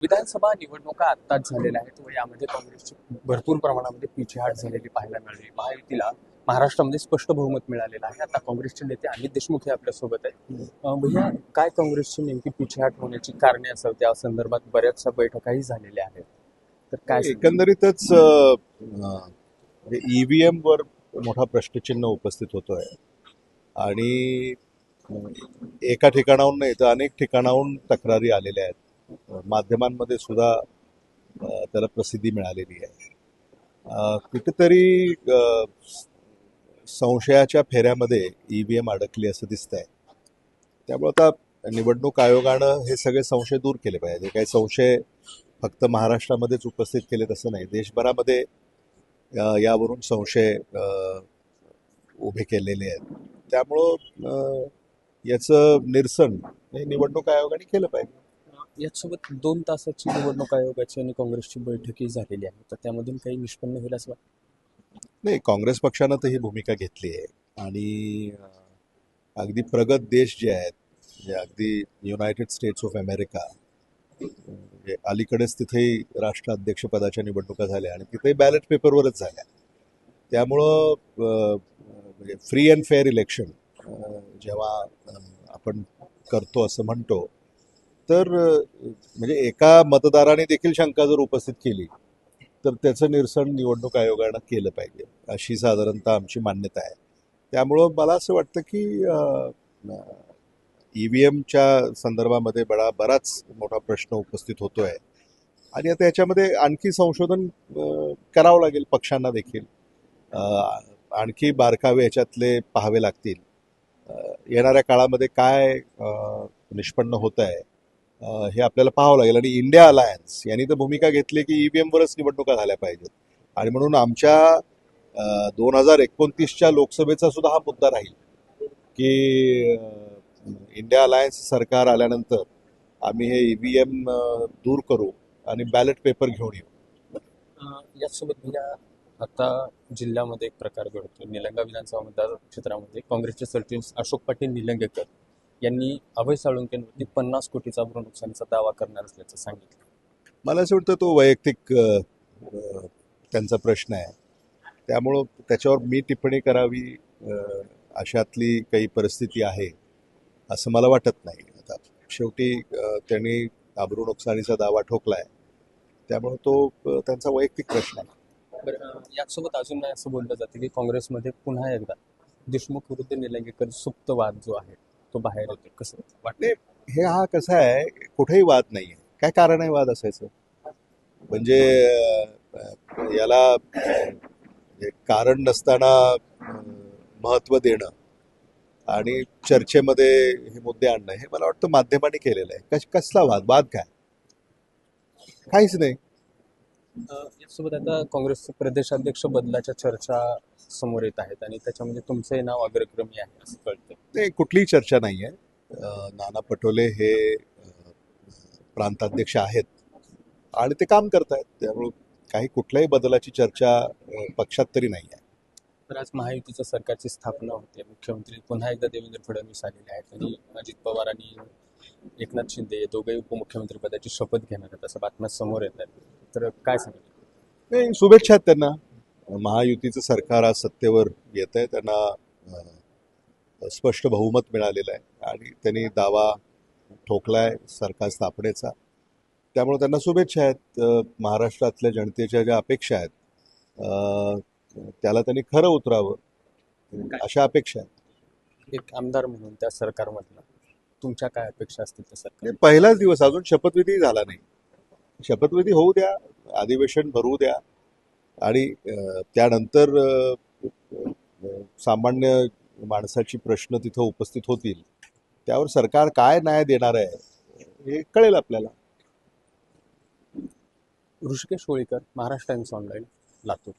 विधानसभा निवडणुका आत्ताच झालेल्या आहेत व यामध्ये काँग्रेसची भरपूर प्रमाणामध्ये पिछेहाट झालेली पाहायला मिळाली. महायुतीला महाराष्ट्रामध्ये स्पष्ट बहुमत मिळालेलं आहे. आता काँग्रेसचे नेते अमित देशमुख हे आपल्यासोबत आहेत. भैया, काय काँग्रेसची नेमकी पिछेहाट होण्याची कारणे असावी, त्या संदर्भात बऱ्याचशा बैठकाही झालेल्या आहेत, तर काय सांगाल? एकंदरीतच ईव्हीएम वर मोठा प्रश्नचिन्ह उपस्थित होतोय आणि एका ठिकाणाहून नाही तर अनेक ठिकाणाहून तक्रारी आलेल्या आहेत. माध्यमांमध्ये सुद्धा त्याला प्रसिद्धी मिळालेली आहे. कुठेतरी संशयाच्या फेऱ्यामध्ये ईव्हीएम अडकली असं दिसतंय. त्यामुळे आता निवडणूक आयोगानं हे सगळे संशय दूर केले पाहिजे. काही संशय फक्त महाराष्ट्रामध्येच उपस्थित केलेत असं नाही, देशभरामध्ये यावरून संशय उभे केलेले आहेत. त्यामुळं याचं निरसन हे निवडणूक आयोगाने केलं पाहिजे. याचसोबत 2 तासाची निवडणूक आयोगाची आणि काँग्रेसची बैठकही झालेली आहे, तर त्यामधून काही निष्पन्न होईल असं वाटतं? नाही, काँग्रेस पक्षानं तर ही भूमिका घेतली आहे आणि अगदी प्रगत देश जे आहेत, म्हणजे अगदी युनायटेड स्टेट्स ऑफ अमेरिका, म्हणजे अलीकडेच तिथेही राष्ट्राध्यक्षपदाच्या निवडणुका झाल्या आणि तिथेही बॅलेट पेपरवरच झाल्या. त्यामुळं म्हणजे फ्री अँड फेअर इलेक्शन जेव्हा आपण करतो असं म्हणतो, तर म्हणजे एका मतदाराने देखील शंका जर उपस्थित केली तर त्याचं निरसन निवडणूक आयोगानं केलं पाहिजे, अशी साधारणतः आमची मान्यता आहे. त्यामुळं मला असं वाटतं की ईव्हीएमच्या संदर्भामध्ये बराच मोठा प्रश्न उपस्थित होतोय आणि आता याच्यामध्ये आणखी संशोधन करावं लागेल पक्षांना देखील. आणखी बारकावे याच्यातले पाहावे लागतील. येणाऱ्या काळामध्ये काय निष्पन्न होत आहे हे आपल्याला पाहावं लागेल. आणि इंडिया अलायन्स यांनी तर भूमिका घेतली की ईव्हीएमवरच निवडणुका झाल्या पाहिजेत आणि म्हणून आमच्या 2029च्या लोकसभेचा सुद्धा हा मुद्दा राहील की इंडिया अलायन्स सरकार आल्यानंतर आम्ही हे ईव्हीएम दूर करू आणि बॅलेट पेपर घेऊन येऊ. याचसोबत भैया, आता जिल्ह्यामध्ये एक प्रकार घडतो. निलंगा विधानसभा मतदार क्षेत्रामध्ये काँग्रेसचे सरचिटणीस अशोक पाटील निलंगेकर यांनी अभय साळुंकेंवरती 50 कोटीचा भरून नुकसानीचा दावा करणार असल्याचं सांगितलं. मला असं वाटतं तो वैयक्तिक त्यांचा प्रश्न आहे. त्यामुळं त्याच्यावर मी टिप्पणी करावी अशातली काही परिस्थिती आहे असं मला वाटत नाही. आता शेवटी त्यांनी अब्रू नुकसानीचा दावा ठोकलाय, त्यामुळे तो त्यांचा वैयक्तिक प्रश्न आहे. बरं, याचसोबत अजून असं बोललं जातं की काँग्रेसमध्ये पुन्हा एकदा देशमुख विरुद्ध निलंगेकर सुप्त वाद जो आहे तो बाहेर येतो. कसं वाटतं? हे हा कसा आहे, कुठेही वाद नाही आहे. काय कारण आहे वाद असायचं? म्हणजे याला कारण नसताना महत्त्व देणं आणि चर्चेमध्ये हे मुद्दे आणणं, हे मला वाटतं माध्यमांनी केलेलं आहे. कसला वाद काय? काहीच नाही. यासोबत आता काँग्रेसचे प्रदेशाध्यक्ष बदलाच्या चर्चा समोर येत आहेत आणि त्याच्यामध्ये तुमचंही नाव अग्रक्रमी आहे असं कळतं. नाही, कुठलीही चर्चा नाही आहे. नाना पटोले हे प्रांताध्यक्ष आहेत आणि ते काम करत आहेत. त्यामुळे काही कुठल्याही बदलाची चर्चा पक्षात तरी नाही आहे. तर आज महायुतीच्या सरकारची स्थापना होते. मुख्यमंत्री पुन्हा एकदा देवेंद्र फडणवीस आलेले आहेत आणि अजित पवार आणि एकनाथ शिंदे हे दोघेही उपमुख्यमंत्री पदाची शपथ घेणार आहेत असं बातम्या समोर येत आहेत. तर काय सांगितलं? नाही, शुभेच्छा आहेत त्यांना. महायुतीचं सरकार आज सत्तेवर येत आहे. त्यांना स्पष्ट बहुमत मिळालेलं आहे आणि त्यांनी दावा ठोकलाय सरकार स्थापनेचा. त्यामुळे त्यांना शुभेच्छा आहेत. महाराष्ट्रातल्या जनतेच्या ज्या अपेक्षा आहेत त्याला त्यांनी खरं उतरावं अशा अपेक्षा आहेत. एक आमदार म्हणून त्या सरकारमधला तुमच्या काय अपेक्षा असतील त्या सरकार? पहिलाच दिवस, अजून शपथविधी झाला नाही. शपथविधी होऊ द्या, अधिवेशन भरवू द्या आणि त्यानंतर सामान्य माणसाची प्रश्न तिथं उपस्थित होतील. त्यावर सरकार काय न्याय देणार आहे हे कळेल आपल्याला. Rishikesh Holikar, Maharashtra times online, Latur.